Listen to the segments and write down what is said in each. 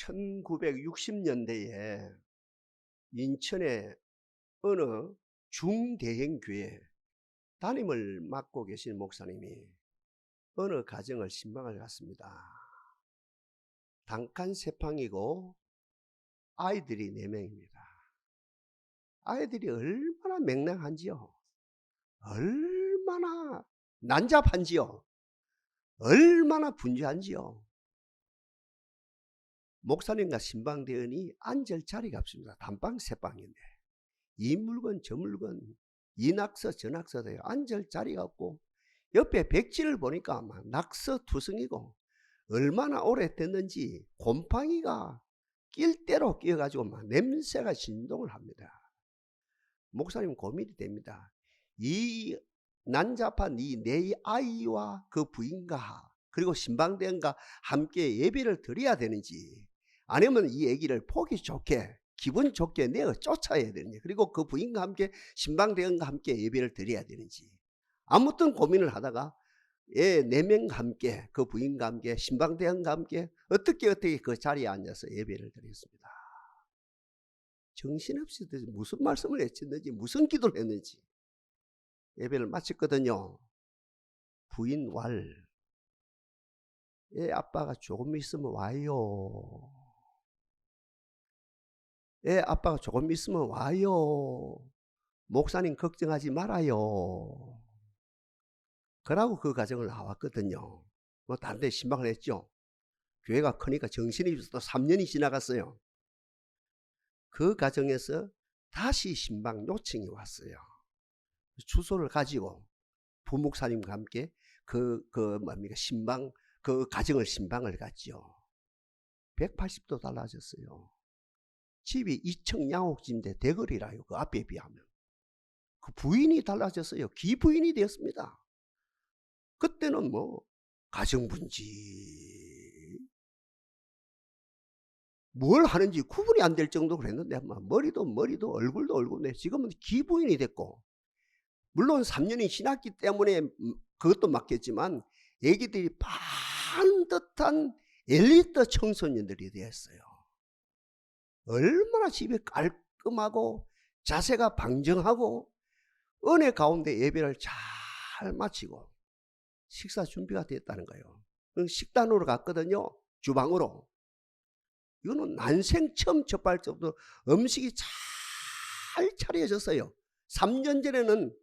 1960년대에 인천의 어느 중대형교회 담임을 맡고 계신 목사님이 어느 가정을 신방을 갔습니다. 단칸 3방이고 아이들이 4명입니다. 아이들이 얼마나 맹랑한지요. 얼마나 난잡한지요. 얼마나 분주한지요. 목사님과 신방대원이 앉을 자리가 없습니다. 단방 3방인데 이 물건 저 물건 이 낙서 저 낙서 돼요. 앉을 자리가 없고 옆에 백지를 보니까 막 낙서 투성이고 얼마나 오래됐는지 곰팡이가 낄 대로 끼어가지고 막 냄새가 진동을 합니다. 목사님 고민이 됩니다. 이 난잡한 이 내 아이와 그 부인과 그리고 신방대원과 함께 예배를 드려야 되는지 아니면 이 아기를 보기 좋게 기분 좋게 내어 쫓아야 되는지 그리고 그 부인과 함께 신방대원과 함께 예배를 드려야 되는지 아무튼 고민을 하다가 애 4명과 함께 그 부인과 함께 신방대원과 함께 어떻게 그 자리에 앉아서 예배를 드렸습니다. 정신없이 무슨 말씀을 했는지 무슨 기도를 했는지 예배를 마쳤거든요. 부인 왈 애 아빠가 조금 있으면 와요. 애 아빠가 조금 있으면 와요. 목사님 걱정하지 말아요. 그러고 그 가정을 나왔거든요. 뭐 다른 데 신방을 했죠. 교회가 크니까 정신이 없어서 3년이 지나갔어요. 그 가정에서 다시 신방 요청이 왔어요. 주소를 가지고 부목사님과 함께 신방 그 가정을 신방을 갔죠. 180도 달라졌어요. 집이 2층 양옥집인데 대거리라요. 그 앞에 비하면. 그 부인이 달라졌어요. 기부인이 되었습니다. 그때는 뭐 가정분지 뭘 하는지 구분이 안 될 정도로 그랬는데 머리도 얼굴도 얼굴인데 지금은 기부인이 됐고 물론 3년이 지났기 때문에 그것도 맞겠지만 애기들이 반듯한 엘리트 청소년들이 되었어요. 얼마나 집이 깔끔하고 자세가 방정하고 은혜 가운데 예배를 잘 마치고 식사 준비가 됐다는 거예요. 식단으로 갔거든요. 주방으로. 이거는 난생 처음 접할 정도로 음식이 잘 차려졌어요. 3년 전에는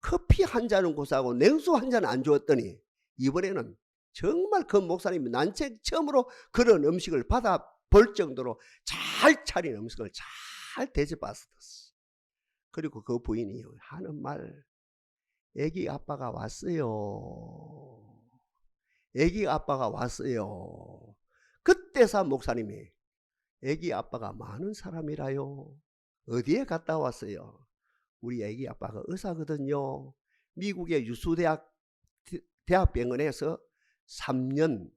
커피 한 잔은 고사하고 냉수 한 잔은 안 주었더니 이번에는 정말 그 목사님이 난생 처음으로 그런 음식을 받아볼 정도로 잘 차린 음식을 잘 대접받았어요. 그리고 그 부인이 하는 말, 애기 아빠가 왔어요. 애기 아빠가 왔어요. 그때서 목사님이 애기 아빠가 많은 사람이라요. 어디에 갔다 왔어요? 우리 애기 아빠가 의사거든요. 미국의 유수대학 대학병원에서 3년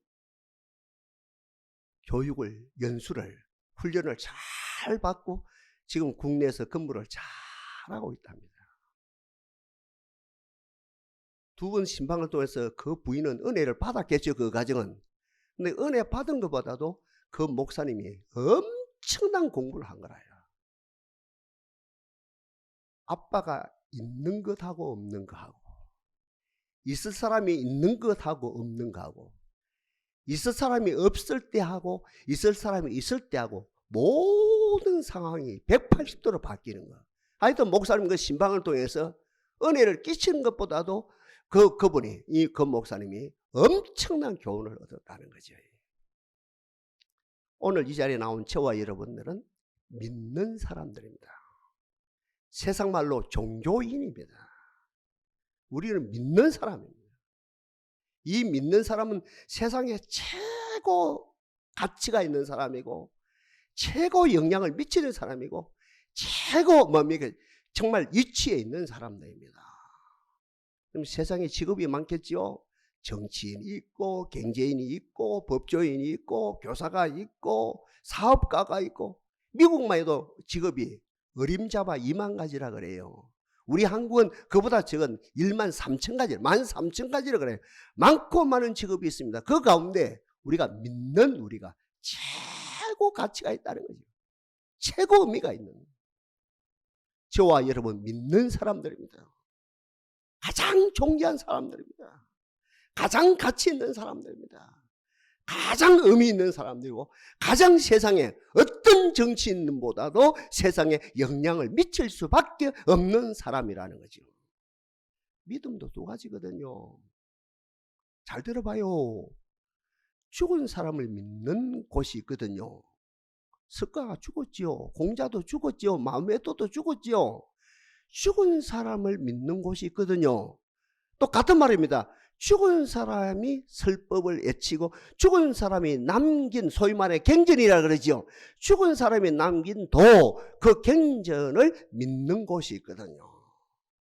교육을 연수를 훈련을 잘 받고 지금 국내에서 근무를 잘하고 있답니다. 2번 신방을 통해서 그 부인은 은혜를 받았겠죠. 그 가정은. 근데 은혜 받은 것보다도 그 목사님이 엄청난 공부를 한 거라요. 아빠가 있는 것하고 없는 것하고 있을 사람이 있는 것하고 없는 것하고 있을 사람이 없을 때하고 있을 사람이 있을 때하고 모든 상황이 180도로 바뀌는 거. 하여튼 목사님 그 신방을 통해서 은혜를 끼치는 것보다도 그분이 그 목사님이 엄청난 교훈을 얻었다는 거죠. 오늘 이 자리에 나온 저와 여러분들은 믿는 사람들입니다. 세상 말로 종교인입니다. 우리는 믿는 사람입니다. 이 믿는 사람은 세상에 최고 가치가 있는 사람이고 최고 영향을 미치는 사람이고 최고 정말 위치에 있는 사람들입니다. 그럼 세상에 직업이 많겠죠. 정치인이 있고 경제인이 있고 법조인이 있고 교사가 있고 사업가가 있고 미국만 해도 직업이 어림잡아 2만 가지라 그래요. 우리 한국은 그보다 적은 1만 3천 가지, 13,000가지라 그래요. 많고 많은 직업이 있습니다. 그 가운데 우리가 믿는 우리가 최고 가치가 있다는 거죠. 최고 의미가 있는, 저와 여러분 믿는 사람들입니다. 가장 존귀한 사람들입니다. 가장 가치 있는 사람들입니다. 가장 의미 있는 사람들이고, 가장 세상에 어떤 정치인보다도 세상에 영향을 미칠 수밖에 없는 사람이라는 거죠. 믿음도 두 가지거든요. 잘 들어봐요. 죽은 사람을 믿는 곳이 있거든요. 석가가 죽었지요. 공자도 죽었지요. 마음에도도 죽었지요. 죽은 사람을 믿는 곳이 있거든요. 또 같은 말입니다. 죽은 사람이 설법을 외치고 죽은 사람이 남긴, 소위 말해 갱전이라 그러죠. 죽은 사람이 남긴 도, 그 갱전을 믿는 곳이 있거든요.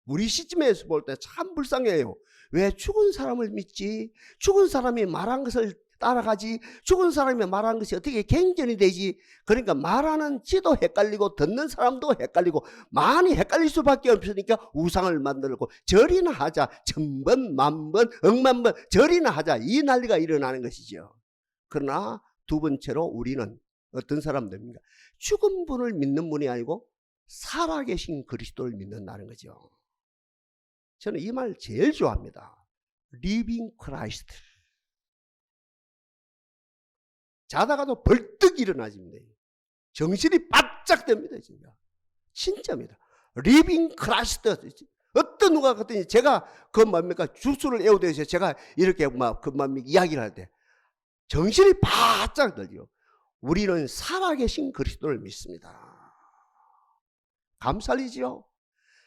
우리 시점에서 볼 때 참 불쌍해요. 왜 죽은 사람을 믿지? 죽은 사람이 말한 것을 따라가지? 죽은 사람이 말한 것이 어떻게 갱전이 되지? 그러니까 말하는 지도 헷갈리고 듣는 사람도 헷갈리고 많이 헷갈릴 수밖에 없으니까 우상을 만들고 절이나 하자. 천번, 만번, 억만번 절이나 하자. 이 난리가 일어나는 것이죠. 그러나 두 번째로 우리는 어떤 사람들입니까? 죽은 분을 믿는 분이 아니고 살아계신 그리스도를 믿는다는 거죠. 저는 이 말 제일 좋아합니다. Living Christ. 자다가도 벌떡 일어나집니다. 정신이 바짝 됩니다. 진짜입니다. Living Christ. 어떤 누가 그랬더니 제가 그 뭡니까 주스를 애워대서 제가 이렇게 막 그 이야기를 할 때 정신이 바짝 들죠. 우리는 살아계신 그리스도를 믿습니다. 감사리지요.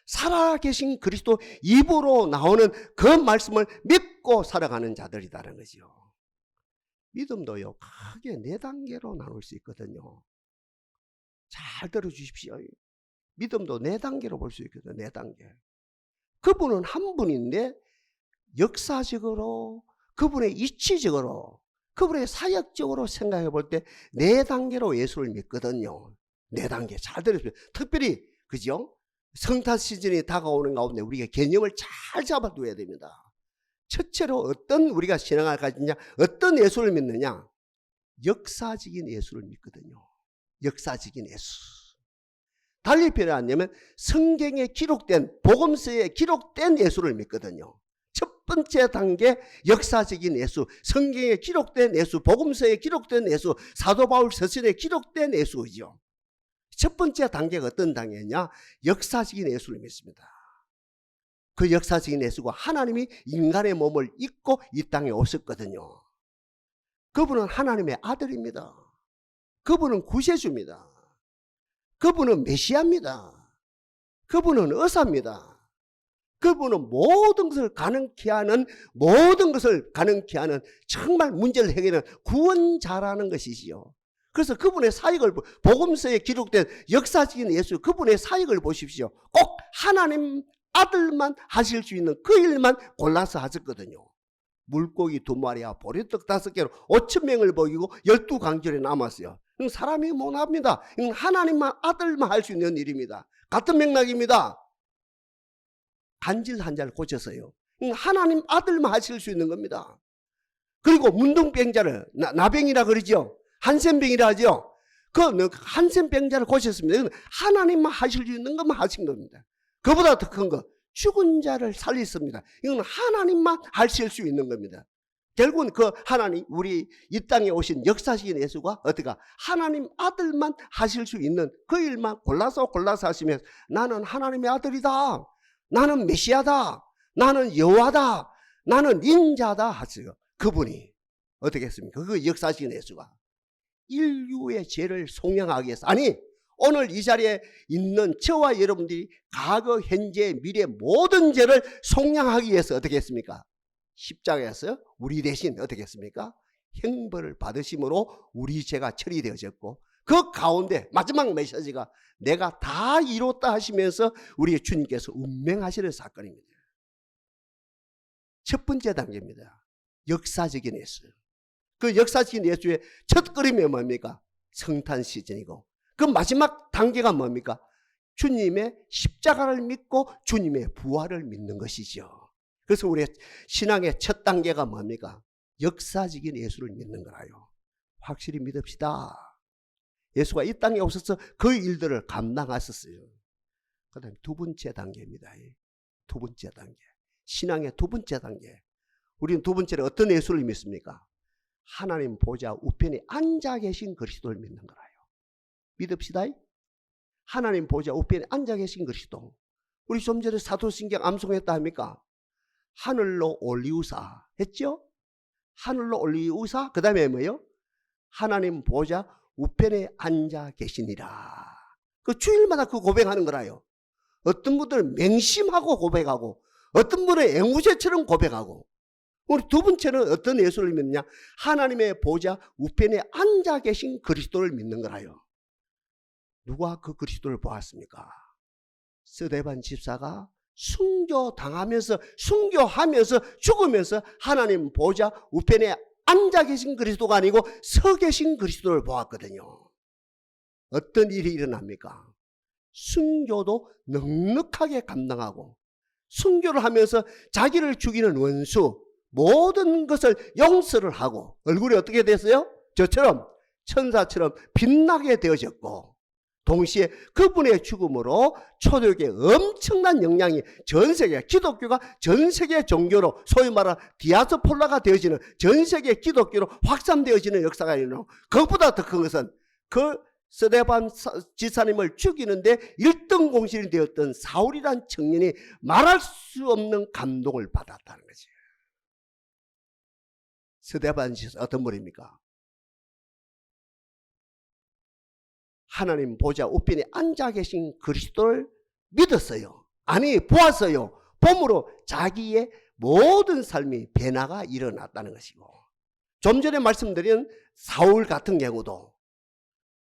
살아계신 그리스도 입으로 나오는 그 말씀을 믿고 살아가는 자들이라는 거죠. 믿음도요, 크게 4단계로 나눌 수 있거든요. 잘 들어주십시오. 믿음도 4단계로 볼 수 있거든요. 4단계. 그분은 한 분인데 역사적으로, 그분의 이치적으로, 그분의 사역적으로 생각해 볼 때 4단계로 예수를 믿거든요. 4단계. 잘 들으십시오. 특별히, 그죠? 성탄 시즌이 다가오는 가운데 우리가 개념을 잘 잡아둬야 됩니다. 첫째로 어떤 우리가 신앙을 가지냐, 어떤 예수를 믿느냐, 역사적인 예수를 믿거든요. 역사적인 예수. 달리 표현하면 성경에 기록된, 복음서에 기록된 예수를 믿거든요. 첫 번째 단계 역사적인 예수, 성경에 기록된 예수, 복음서에 기록된 예수, 사도 바울 서신에 기록된 예수죠. 첫 번째 단계가 어떤 단계냐? 역사적인 예수를 믿습니다. 그 역사적인 예수가 하나님이 인간의 몸을 입고 이 땅에 오셨거든요. 그분은 하나님의 아들입니다. 그분은 구세주입니다. 그분은 메시아입니다. 그분은 의사입니다. 그분은 모든 것을 가능케 하는, 정말 문제를 해결하는 구원자라는 것이지요. 그래서 그분의 사역을, 복음서에 기록된 역사적인 예수, 그분의 사역을 보십시오. 꼭 하나님 아들만 하실 수 있는 그 일만 골라서 하셨거든요. 물고기 2마리와 보리떡 5개로 5,000명을 먹이고 12강절에 남았어요. 사람이 못합니다. 하나님만 아들만 할 수 있는 일입니다. 같은 맥락입니다. 간질 환자를 고쳤어요. 하나님 아들만 하실 수 있는 겁니다. 그리고 문둥병자를 나병이라 그러죠. 한센병이라 하죠. 그 한센병자를 고쳤습니다. 하나님만 하실 수 있는 것만 하신 겁니다. 그보다 더 큰 거, 죽은 자를 살렸습니다. 이건 하나님만 하실 수 있는 겁니다. 결국은 그 하나님, 우리 이 땅에 오신 역사적인 예수가 어떻게 하나님 아들만 하실 수 있는 그 일만 골라서 하시면서 나는 하나님의 아들이다, 나는 메시아다, 나는 여호와다, 나는 인자다 하세요. 그분이 어떻게 했습니까? 그 역사적인 예수가 인류의 죄를 속량하기 위해서, 아니 오늘 이 자리에 있는 저와 여러분들이 과거, 현재, 미래 모든 죄를 속량하기 위해서 어떻게 했습니까? 십자가에서 우리 대신 어떻게 했습니까? 형벌을 받으심으로 우리 죄가 처리되어졌고, 그 가운데 마지막 메시지가 내가 다 이뤘다 하시면서 우리 주님께서 운명하시는 사건입니다. 첫 번째 단계입니다. 역사적인 예수. 그 역사적인 예수의 첫 걸음이 뭡니까? 성탄 시즌이고, 그 마지막 단계가 뭡니까? 주님의 십자가를 믿고 주님의 부활을 믿는 것이죠. 그래서 우리의 신앙의 첫 단계가 뭡니까? 역사적인 예수를 믿는 거라요. 확실히 믿읍시다. 예수가 이 땅에 오셔서 그 일들을 감당하셨어요. 그 다음에 두 번째 단계입니다. 두 번째 단계. 신앙의 두 번째 단계. 우리는 두 번째로 어떤 예수를 믿습니까? 하나님 보좌 우편에 앉아 계신 그리스도를 믿는 거라요. 믿읍시다. 하나님 보좌 우편에 앉아 계신 그리스도. 우리 좀 전에 사도신경 암송했다 합니까? 하늘로 올리우사 했죠? 하늘로 올리우사 그 다음에 뭐예요? 하나님 보좌 우편에 앉아 계시니라. 그 주일마다 그 고백하는 거라요. 어떤 분들은 맹심하고 고백하고 어떤 분은 앵무새처럼 고백하고. 우리 두 번째는 어떤 예수를 믿느냐? 하나님의 보좌 우편에 앉아 계신 그리스도를 믿는 거라요. 누가 그 그리스도를 보았습니까? 스데반 집사가 순교하면서 죽으면서 하나님 보좌 우편에 앉아 계신 그리스도가 아니고 서 계신 그리스도를 보았거든요. 어떤 일이 일어납니까? 순교도 넉넉하게 감당하고 순교를 하면서 자기를 죽이는 원수 모든 것을 용서를 하고 얼굴이 어떻게 됐어요? 저처럼 천사처럼 빛나게 되어졌고 동시에 그분의 죽음으로 초대교회에 엄청난 영향이 전세계 기독교가 전세계 종교로 소위 말하는 디아스폴라가 되어지는 전세계 기독교로 확산되어지는 역사가 있는 그것보다 더 큰 것은 그 스데반 지사님을 죽이는데 1등 공신이 되었던 사울이란 청년이 말할 수 없는 감동을 받았다는 거지. 스데반 지사 어떤 분입니까? 하나님 보좌 우편에 앉아 계신 그리스도를 믿었어요. 아니 보았어요. 봄으로 자기의 모든 삶이 변화가 일어났다는 것이고 좀 전에 말씀드린 사울 같은 경우도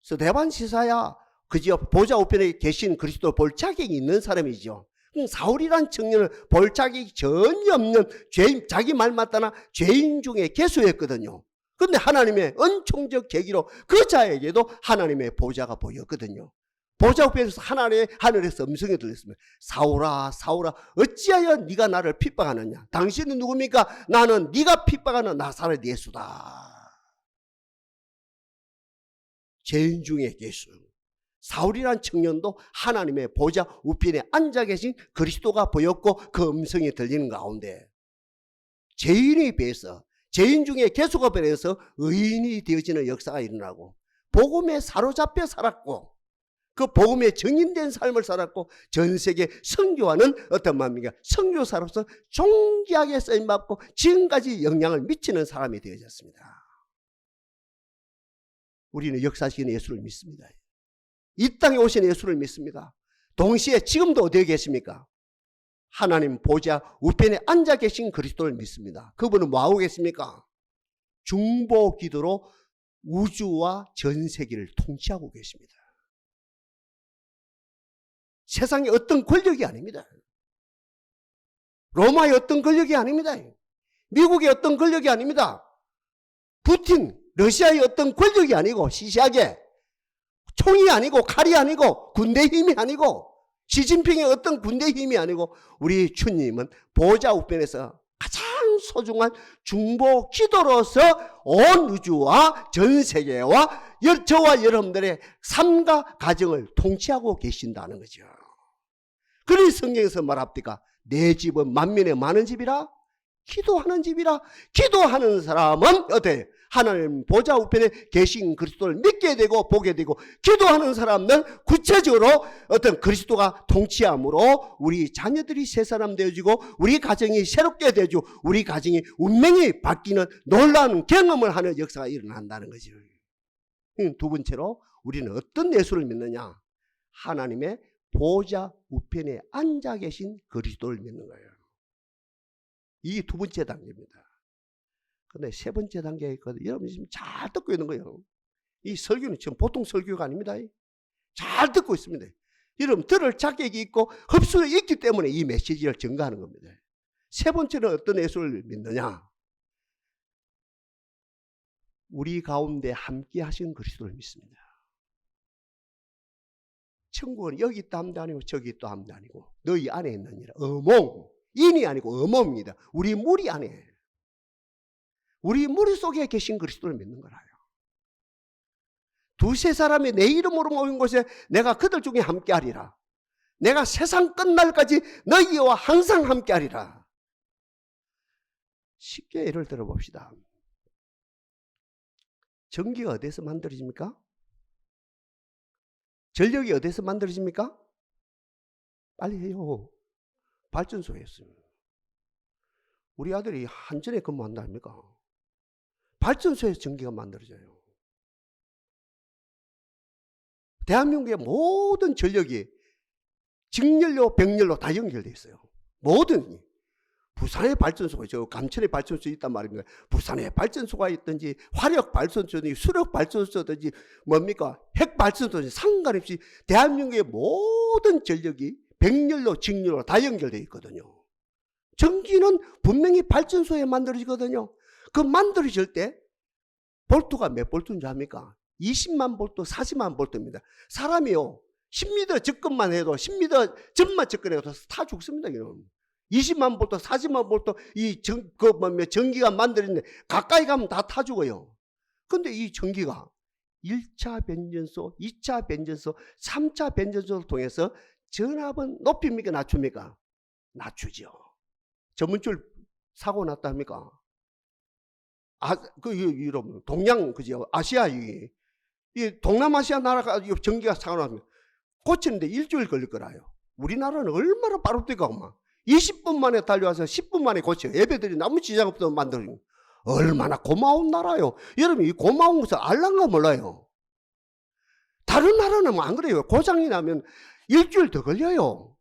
스데반 지사야 그저 보좌 우편에 계신 그리스도를 볼 자격이 있는 사람이죠. 사울이란 청년을 볼 자격이 전혀 없는 죄인, 자기 말 맞다나 죄인 중에 개수였거든요. 그런데 하나님의 은총적 계기로 그 자에게도 하나님의 보좌가 보였거든요. 보좌 우편에서 하늘에서 음성이 들렸습니다. 사울아 사울아 어찌하여 네가 나를 핍박하느냐. 당신은 누굽니까? 나는 네가 핍박하는 나사렛 예수다. 죄인 중에 예수. 사울이란 청년도 하나님의 보좌 우편에 앉아 계신 그리스도가 보였고 그 음성이 들리는 가운데 죄인에 비해서 죄인 중에 개수가 변해서 의인이 되어지는 역사가 일어나고 복음에 사로잡혀 살았고 그 복음에 정인된 삶을 살았고 전 세계 선교하는 어떤 마음입니까? 선교사로서 존귀하게 쓰임받고 지금까지 영향을 미치는 사람이 되어졌습니다. 우리는 역사적인 예수를 믿습니다. 이 땅에 오신 예수를 믿습니다. 동시에 지금도 어디에 계십니까? 하나님 보좌 우편에 앉아 계신 그리스도를 믿습니다. 그분은 뭐하고 계십니까? 중보 기도로 우주와 전 세계를 통치하고 계십니다. 세상의 어떤 권력이 아닙니다. 로마의 어떤 권력이 아닙니다. 미국의 어떤 권력이 아닙니다. 푸틴, 러시아의 어떤 권력이 아니고 시시하게 총이 아니고 칼이 아니고 군대 힘이 아니고 시진핑의 어떤 군대 힘이 아니고 우리 주님은 보좌 우편에서 가장 소중한 중보 기도로서 온 우주와 전 세계와 저와 여러분들의 삶과 가정을 통치하고 계신다는 거죠. 그러니 성경에서 말합니까? 내 집은 만민의 많은 집이라 기도하는 집이라. 기도하는 사람은 어때요? 하나님 보좌 우편에 계신 그리스도를 믿게 되고 보게 되고 기도하는 사람은 구체적으로 어떤 그리스도가 통치함으로 우리 자녀들이 새 사람 되어지고 우리 가정이 새롭게 되어지고 우리 가정이 운명이 바뀌는 놀라운 경험을 하는 역사가 일어난다는 거죠. 두 번째로 우리는 어떤 예수를 믿느냐? 하나님의 보좌 우편에 앉아 계신 그리스도를 믿는 거예요. 이 두 번째 단계입니다. 근데 세 번째 단계가 있거든요. 여러분 지금 잘 듣고 있는 거예요. 이 설교는 지금 보통 설교가 아닙니다. 잘 듣고 있습니다. 여러분 들을 자격이 있고 흡수력이 있기 때문에 이 메시지를 전가하는 겁니다. 세 번째는 어떤 예수를 믿느냐? 우리 가운데 함께 하신 그리스도를 믿습니다. 천국은 여기 있다 함도 아니고 저기 있다 함도 아니고 너희 안에 있느니라. 어몽, 인이 아니고 어몽입니다. 우리 무리 안에, 우리 무리 속에 계신 그리스도를 믿는 거라요. 두세 사람이 내 이름으로 모인 곳에 내가 그들 중에 함께하리라. 내가 세상 끝날까지 너희와 항상 함께하리라. 쉽게 예를 들어봅시다. 전기가 어디서 만들어집니까? 전력이 어디서 만들어집니까? 빨리 해요. 발전소에서. 우리 아들이 한전에 근무한다 아닙니까? 발전소에서 전기가 만들어져요. 대한민국의 모든 전력이 직연료, 병연료 다 연결되어 있어요. 모든. 부산에 발전소가, 저 감천에 발전소 있단 말입니다. 부산에 발전소가 있든지 화력 발전소든지 수력 발전소든지 뭡니까? 핵 발전소든지 상관없이 대한민국의 모든 전력이 병연료, 직연료 다 연결되어 있거든요. 전기는 분명히 발전소에 만들어지거든요. 그 만들어질 때 볼트가 몇 볼트인지 압니까? 20만 볼트, 40만 볼트입니다. 사람이요, 10m 접근만 해도, 10m 전만 접근해도 다 죽습니다. 이런. 20만 볼트, 40만 볼트, 전기가 만들어지는데 가까이 가면 다 타 죽어요. 근데 이 전기가 1차 변전소, 2차 변전소, 3차 변전소를 통해서 전압은 높입니까? 낮춥니까? 낮추죠. 전문줄 사고 났다 합니까? 여러분, 동양, 그죠? 아시아, 이 동남아시아 나라가 전기가 사고 나면 고치는데 일주일 걸릴 거라요. 우리나라는 얼마나 빠릅니까, 엄마? 20분 만에 달려와서 10분 만에 고쳐요. 예배들이 아무 지장 없도록 만들어요. 얼마나 고마운 나라요. 여러분, 이 고마운 것을 알란가 몰라요. 다른 나라는 안 그래요. 고장이 나면 일주일 더 걸려요.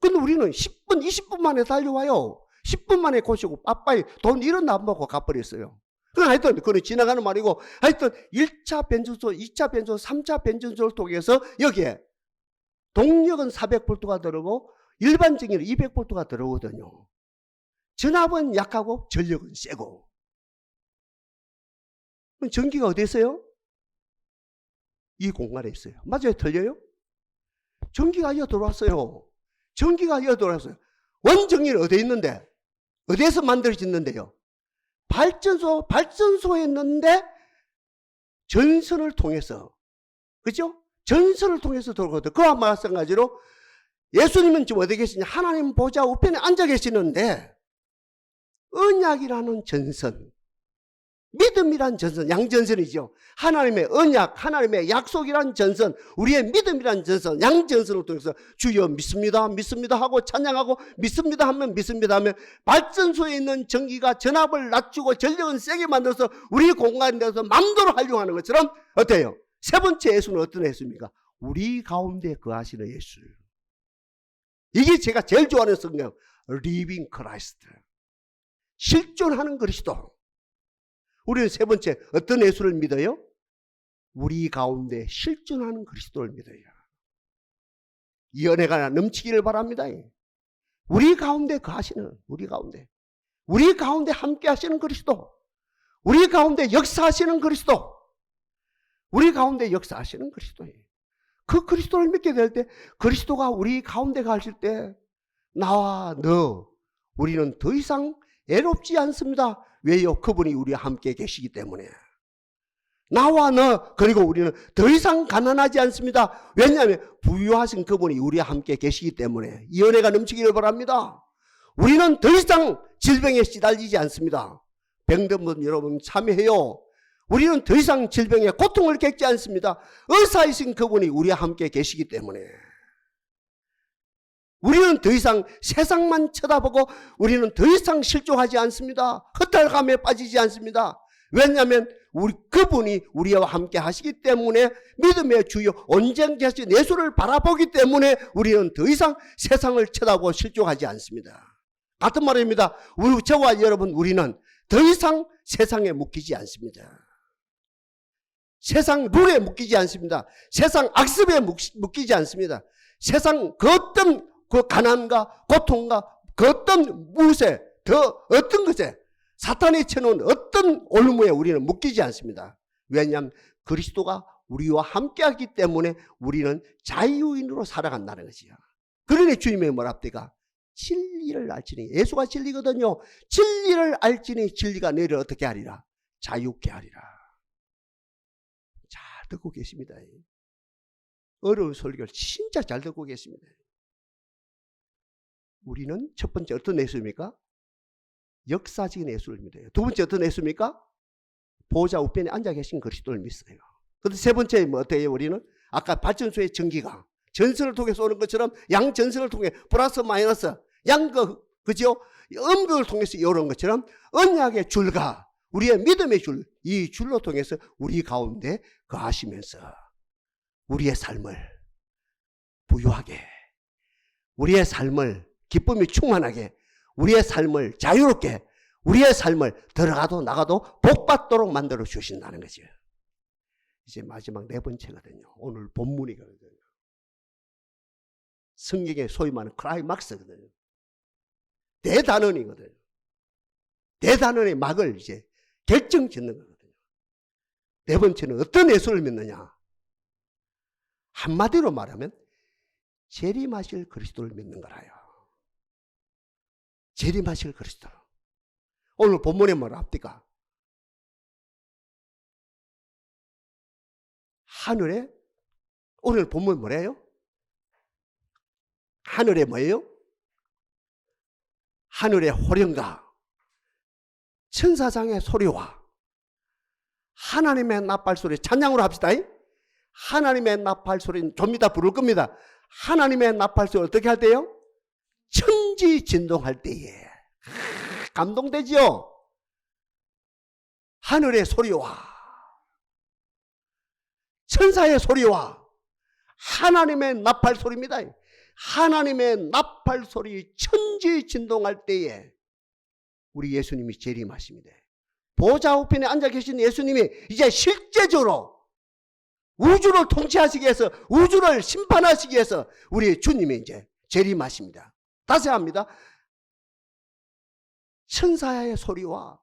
근데 우리는 10분, 20분 만에 달려와요. 10분 만에 고치고 빠빠이 돈 이런 안 받고 가버렸어요. 하여튼 그건 지나가는 말이고, 하여튼 1차 변전소, 2차 변전소, 3차 변전소를 통해서 여기에 동력은 400볼트가 들어오고 일반적인 200볼트가 들어오거든요. 전압은 약하고 전력은 세고. 그럼 전기가 어디 있어요? 이 공간에 있어요. 맞아요? 틀려요? 전기가 이어 들어왔어요. 전기가 이어 들어왔어요. 원전기는 어디에 있는데? 어디에서 만들어졌는데요? 발전소에 있는데 전선을 통해서, 그죠? 전선을 통해서 들어오거든요. 그와 마찬가지로 예수님은 지금 어디 계시냐? 하나님 보좌 우편에 앉아 계시는데 언약이라는 전선, 믿음이란 전선, 양전선이죠. 하나님의 언약, 하나님의 약속이란 전선, 우리의 믿음이란 전선, 양전선을 통해서 주여 믿습니다, 믿습니다 하고 찬양하고 믿습니다 하면 발전소에 있는 전기가 전압을 낮추고 전력은 세게 만들어서 우리 공간에 대해서 마음대로 활용하는 것처럼 어때요? 세 번째 예수는 어떤 예수입니까? 우리 가운데 거하시는 예수. 이게 제가 제일 좋아하는 성경, Living Christ. 실존하는 그리스도. 우리는 세 번째 어떤 예수를 믿어요? 우리 가운데 실존하는 그리스도를 믿어요. 이 은혜가 넘치기를 바랍니다. 우리 가운데 거하시는, 우리 가운데 함께 하시는 그리스도, 우리 가운데 역사하시는 그리스도, 우리 가운데 역사하시는 그리스도예요. 그 그리스도를 믿게 될 때, 그리스도가 우리 가운데 가실 때 나와 너, 우리는 더 이상 애롭지 않습니다. 왜요? 그분이 우리와 함께 계시기 때문에. 나와 너, 그리고 우리는 더 이상 가난하지 않습니다. 왜냐하면 부유하신 그분이 우리와 함께 계시기 때문에. 이 은혜가 넘치기를 바랍니다. 우리는 더 이상 질병에 시달리지 않습니다. 병든 분 여러분 참여해요. 우리는 더 이상 질병의 고통을 겪지 않습니다. 의사이신 그분이 우리와 함께 계시기 때문에. 우리는 더 이상 세상만 쳐다보고 우리는 더 이상 실족하지 않습니다. 헛달감에 빠지지 않습니다. 왜냐하면 그분이 우리와 함께 하시기 때문에, 믿음의 주여 온전케 하신 예수를 바라보기 때문에 우리는 더 이상 세상을 쳐다보고 실족하지 않습니다. 같은 말입니다. 저와 여러분, 우리는 더 이상 세상에 묶이지 않습니다. 세상 룰에 묶이지 않습니다. 세상 악습에 묶이지 않습니다. 세상 그 어떤 그 가난과 고통과 그 어떤 무엇에, 더 어떤 것에, 사탄이 쳐놓은 어떤 올무에 우리는 묶이지 않습니다. 왜냐하면 그리스도가 우리와 함께하기 때문에 우리는 자유인으로 살아간다는 것이요. 그러니 주님의 뭐랍니까? 진리를 알지니, 예수가 진리거든요. 진리를 알지니 진리가 너희를 어떻게 하리라? 자유케 하리라. 잘 듣고 계십니다. 어려운 설교를 진짜 잘 듣고 계십니다. 우리는 첫 번째 어떤 예수입니까? 역사적인 예수를 믿어요. 두 번째 어떤 예수입니까? 보좌 우편에 앉아 계신 그리스도를 믿어요. 그런데 세 번째 뭐 어때요? 우리는 아까 발전소의 전기가 전선을 통해 쏘는 것처럼 양 전선을 통해 플러스 마이너스 그죠? 음극을 통해서 이런 것처럼 언약의 줄과 우리의 믿음의 줄, 이 줄로 통해서 우리 가운데 거하시면서 우리의 삶을 부유하게, 우리의 삶을 기쁨이 충만하게, 우리의 삶을 자유롭게, 우리의 삶을 들어가도 나가도 복받도록 만들어 주신다는 거죠. 이제 마지막 네 번째거든요. 오늘 본문이거든요. 성경에 소위 말하는 클라이막스거든요. 대단원이거든요. 대단원의 막을 이제 결정 짓는 거거든요. 네 번째는 어떤 예수를 믿느냐? 한마디로 말하면 재림하실 그리스도를 믿는 거라요. 재림하실 그리스도. 오늘 본문에 뭐라 합니까? 하늘에, 오늘 본문 뭐래요? 하늘에 뭐예요? 하늘의 호령과 천사장의 소리와 하나님의 나팔 소리, 찬양으로 합시다. 하나님의 나팔 소리는 좀 이따 부를 겁니다. 하나님의 나팔 소리 어떻게 할 때요? 천지 진동할 때에. 감동되지요? 하늘의 소리와 천사의 소리와 하나님의 나팔 소리입니다. 하나님의 나팔 소리 천지 진동할 때에 우리 예수님이 재림하십니다. 보좌 우편에 앉아 계신 예수님이 이제 실제적으로 우주를 통치하시기 위해서, 우주를 심판하시기 위해서 우리 주님이 이제 재림하십니다. 다시 합니다. 천사의 소리와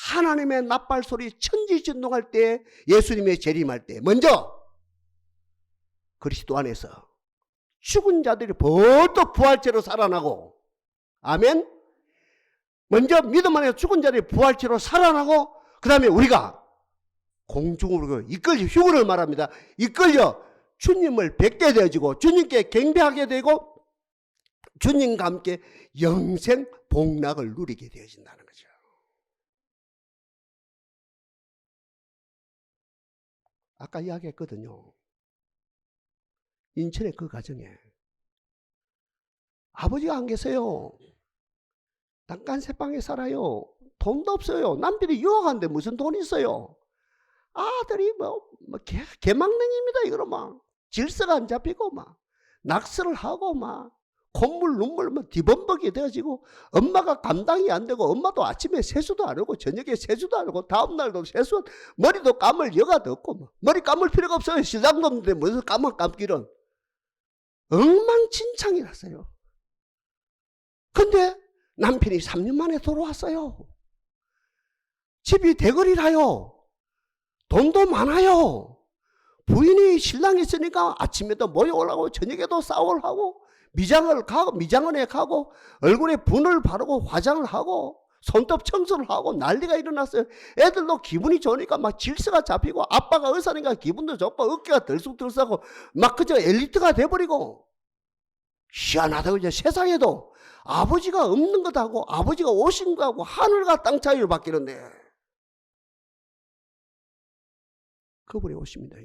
하나님의 나팔 소리 천지 진동할 때, 예수님의 재림할 때 먼저 그리스도 안에서 죽은 자들이 벌떡 부활체로 살아나고, 아멘. 먼저 믿음 안에서 죽은 자들이 부활체로 살아나고, 그 다음에 우리가 공중으로 이끌려, 휴거를 말합니다. 이끌려 주님을 뵙게 되어지고 주님께 경배하게 되고 주님과 함께 영생 복락을 누리게 되어진다는 거죠. 아까 이야기했거든요. 인천의 그 가정에 아버지가 안 계세요. 난간새방에 살아요. 돈도 없어요. 남편이 유학하는데 무슨 돈이 있어요. 아들이 개망능입니다. 이거로 막 질서가 안 잡히고 막 낙서를 하고 막 콧물 눈물 막 뒤범벅이 되어지고, 엄마가 감당이 안 되고, 엄마도 아침에 세수도 안 하고 저녁에 세수도 안 하고 다음날도 세수, 머리도 감을 여가도 없고 막. 머리 감을 필요가 없어요. 신랑도 없는데 무슨 감기는. 엉망진창이 났어요. 근데 남편이 3년 만에 돌아왔어요. 집이 대거리라요. 돈도 많아요. 부인이 신랑이 있으니까 아침에도 모여오라고 저녁에도 싸우를 하고 미장원에 가고 얼굴에 분을 바르고 화장을 하고 손톱 청소를 하고 난리가 일어났어요. 애들도 기분이 좋으니까 막 질서가 잡히고, 아빠가 의사니까 기분도 좋고 어깨가 들썩들썩하고 막 그저 엘리트가 돼버리고. 희한하다고. 이제 세상에도 아버지가 없는 것하고 아버지가 오신 것하고 하늘과 땅 차이를 바뀌는데 그분이 오십니다.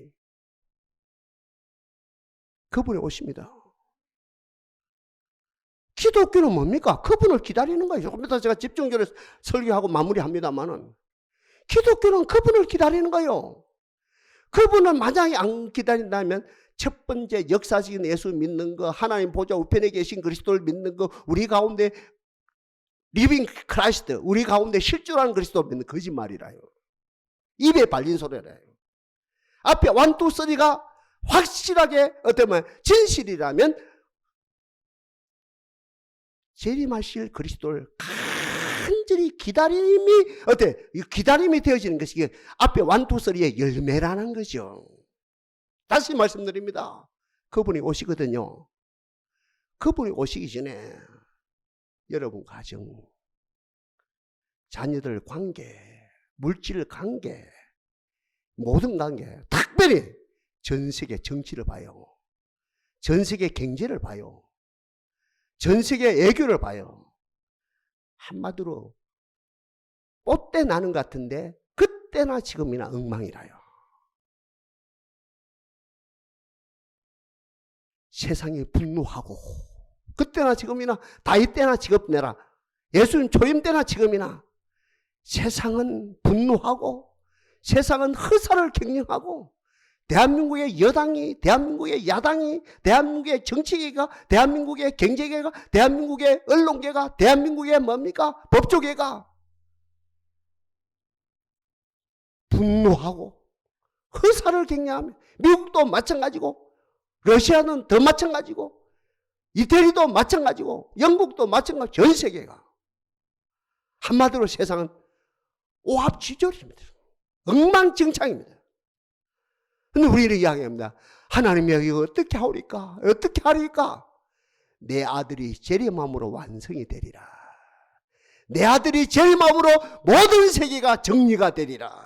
그분이 오십니다. 기독교는 뭡니까? 그분을 기다리는 거예요. 조금 이따 제가 집중적으로 설교하고 마무리합니다만은, 기독교는 그분을 기다리는 거예요. 그분을 만약에 안 기다린다면 첫 번째 역사적인 예수 믿는 거, 하나님 보좌 우편에 계신 그리스도를 믿는 거, 우리 가운데 리빙 크라이스트, 우리 가운데 실존하는 그리스도를 믿는 거짓말이라요. 입에 발린 소리라요. 앞에 1, 2, 3가 확실하게 어쩌면 진실이라면 재림하실 그리스도를 간절히 기다림이 기다림이 되어지는 것이 앞에 1, 2, 3의 열매라는 거죠. 다시 말씀드립니다. 그분이 오시거든요. 그분이 오시기 전에 여러분 가정, 자녀들 관계, 물질 관계, 모든 관계 딱 특별히 전 세계 정치를 봐요. 전 세계 경제를 봐요. 전 세계 애교를 봐요. 한마디로 뽀대 나는 것 같은데 그때나 지금이나 엉망이라요. 세상이 분노하고 그때나 지금이나 다윗 때나 지금 내라 예수님 초림 때나 지금이나 세상은 분노하고 세상은 허사를 경영하고 대한민국의 여당이, 대한민국의 야당이, 대한민국의 정치계가, 대한민국의 경제계가, 대한민국의 언론계가, 대한민국의 뭡니까? 법조계가 분노하고 허사를 경영하며 미국도 마찬가지고 러시아는 더 마찬가지고 이태리도 마찬가지고 영국도 마찬가지고 전 세계가 한마디로 세상은 오합지졸입니다. 엉망진창입니다. 근데 우리는 이야기합니다. 하나님이 이거 어떻게 하오리까? 어떻게 하리까? 내 아들이 재림함으로 완성이 되리라. 내 아들이 재림함으로 모든 세계가 정리가 되리라.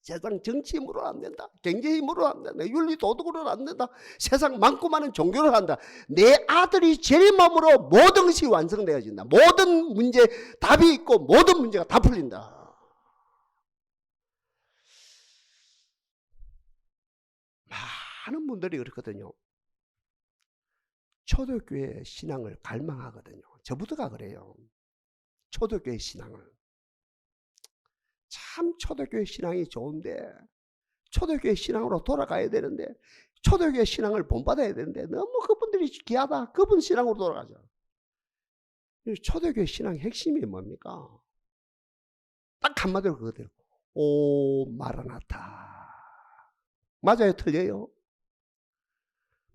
세상 정치 힘으로는 안 된다. 경제 힘으로는 안 된다. 윤리 도덕으로는 안 된다. 세상 많고 많은 종교를 한다. 내 아들이 재림함으로 모든 것이 완성되어진다. 모든 문제 답이 있고 모든 문제가 다 풀린다. 많은 분들이 그렇거든요. 초대교회 신앙을 갈망하거든요. 저부터가 그래요. 초대교회 신앙을. 참 초대교회 신앙이 좋은데 초대교회 신앙으로 돌아가야 되는데 초대교회 신앙을 본받아야 되는데 너무 그분들이 귀하다. 그분 신앙으로 돌아가죠. 초대교회 신앙의 핵심이 뭡니까? 딱 한마디로 그거대로 오 마라나타. 맞아요? 틀려요?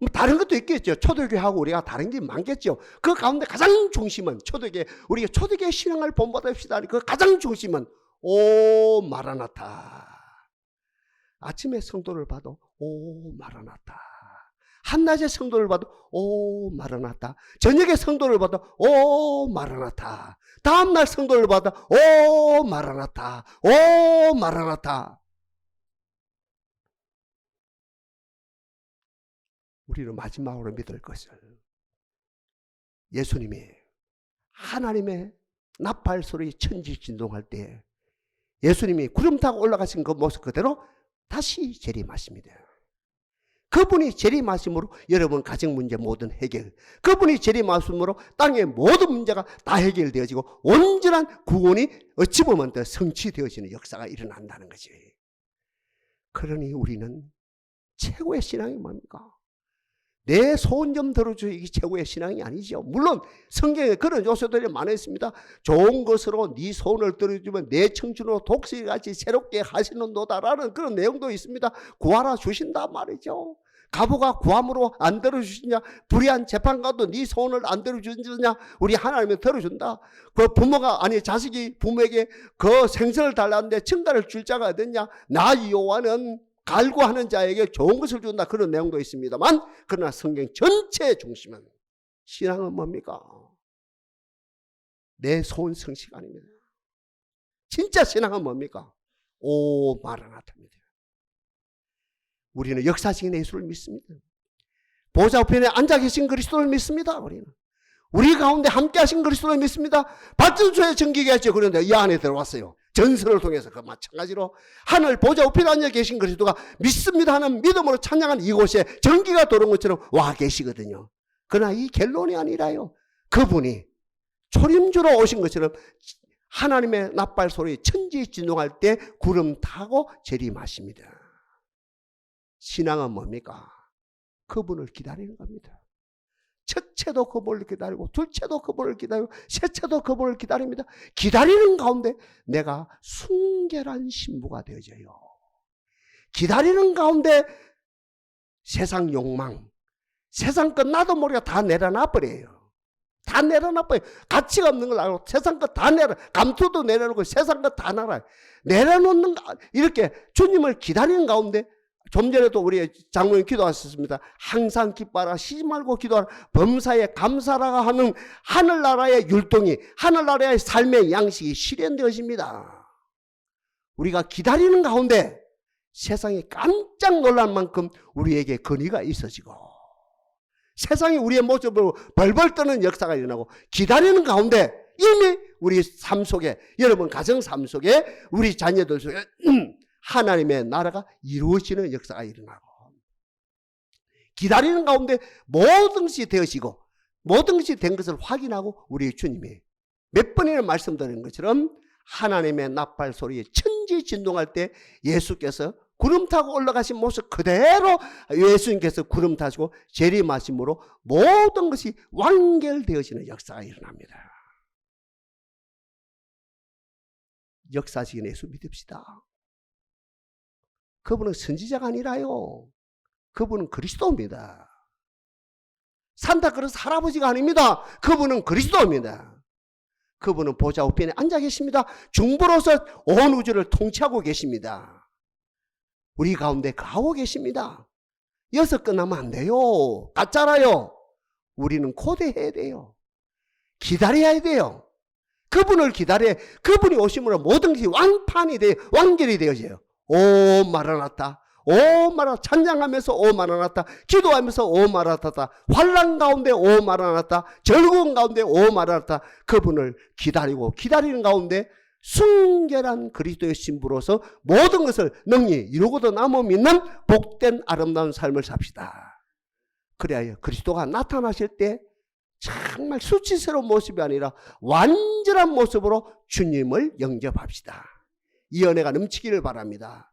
뭐 다른 것도 있겠죠. 초대교회하고 우리가 다른 게 많겠죠. 그 가운데 가장 중심은 초대교회, 우리가 초대교회 신앙을 본받읍시다. 그 가장 중심은 오 마라나타. 아침에 성도를 봐도 오 마라나타. 한낮에 성도를 봐도 오 마라나타. 저녁에 성도를 봐도 오 마라나타. 다음날 성도를 봐도 오 마라나타. 오 마라나타. 우리는 마지막으로 믿을 것을 예수님이 하나님의 나팔 소리 천지진동할 때 예수님이 구름 타고 올라가신 그 모습 그대로 다시 재림하십니다. 그분이 재림하심으로 여러분 가정 문제 모든 해결, 그분이 재림하심으로 땅의 모든 문제가 다 해결되어지고 온전한 구원이 어찌 보면 더 성취되어지는 역사가 일어난다는 거지. 그러니 우리는 최고의 신앙이 뭡니까? 내 소원 좀 들어줘. 이게 최고의 신앙이 아니죠. 물론 성경에 그런 요소들이 많아 있습니다. 좋은 것으로 네 소원을 들어주면 내 청춘으로 독수리같이 새롭게 하시는도다라는 그런 내용도 있습니다. 구하라 주신다 말이죠. 가부가 구함으로 안 들어주시냐? 불의한 재판관도 네 소원을 안 들어주느냐? 우리 하나님은 들어준다. 그 부모가 아니 자식이 부모에게 그 생선을 달라는데 증가를 줄 자가 어딨냐? 나 여호와는 갈구하는 자에게 좋은 것을 준다. 그런 내용도 있습니다만 그러나 성경 전체의 중심은 신앙은 뭡니까? 내 소원 성취가 아닙니다. 진짜 신앙은 뭡니까? 오 마라나타입니다. 우리는 역사적인 예수를 믿습니다. 보좌 우편에 앉아 계신 그리스도를 믿습니다. 우리 가운데 함께 하신 그리스도를 믿습니다. 발전소에 전기가 있죠. 그런데 이 안에 들어왔어요. 전설을 통해서 그 마찬가지로 하늘 보좌 우편에 앉아 계신 그리스도가 믿습니다 하는 믿음으로 찬양한 이곳에 전기가 들어온 것처럼 와 계시거든요. 그러나 이 결론이 아니라요. 그분이 초림주로 오신 것처럼 하나님의 나팔 소리 천지 진동할 때 구름 타고 재림하십니다. 신앙은 뭡니까? 그분을 기다리는 겁니다. 첫째도 그분을 기다리고 둘째도 그분을 기다리고 셋째도 그분을 기다립니다. 기다리는 가운데 내가 순결한 신부가 되어져요. 기다리는 가운데 세상 욕망, 세상 것 나도 모르게 다 내려놔버려요. 다 내려놔버려요. 가치가 없는 걸 알고 세상 것 다 감투도 내려놓고 세상 것 다 내려놓는 이렇게 주님을 기다리는 가운데 좀 전에도 우리 장로님 기도하셨습니다. 항상 기뻐하라, 쉬지 말고 기도하라, 범사에 감사라가 하는 하늘나라의 율동이, 하늘나라의 삶의 양식이 실현되어집니다. 우리가 기다리는 가운데 세상이 깜짝 놀랄 만큼 우리에게 권위가 있어지고 세상이 우리의 모습으로 벌벌 떠는 역사가 일어나고 기다리는 가운데 이미 우리 삶 속에, 여러분 가정 삶 속에, 우리 자녀들 속에 하나님의 나라가 이루어지는 역사가 일어나고 기다리는 가운데 모든 것이 되어지고 모든 것이 된 것을 확인하고 우리 주님이 몇 번이나 말씀드린 것처럼 하나님의 나팔 소리에 천지 진동할 때 예수께서 구름 타고 올라가신 모습 그대로 예수님께서 구름 타시고 재림하심으로 모든 것이 완결되어지는 역사가 일어납니다. 역사적인 예수 믿읍시다. 그분은 선지자가 아니라요. 그분은 그리스도입니다. 산타크로스 할아버지가 아닙니다. 그분은 그리스도입니다. 그분은 보좌 우편에 앉아 계십니다. 중보로서 온 우주를 통치하고 계십니다. 우리 가운데 가고 계십니다. 여기서 끝나면 안 돼요. 가짜라요. 우리는 고대해야 돼요. 기다려야 돼요. 그분을 기다려야, 그분이 오심으로 모든 것이 완판이 돼요. 완결이 되어져요. 오 마라나타, 오 마라, 찬양하면서 오 마라나타, 기도하면서 오 마라나타, 환난 가운데 오 마라나타, 즐거운 가운데 오 마라나타. 그분을 기다리고 기다리는 가운데 순결한 그리스도의 신부로서 모든 것을 능히 이루고도 남아 믿는 복된 아름다운 삶을 삽시다. 그래야 그리스도가 나타나실 때 정말 수치스러운 모습이 아니라 완전한 모습으로 주님을 영접합시다. 이 은혜가 넘치기를 바랍니다.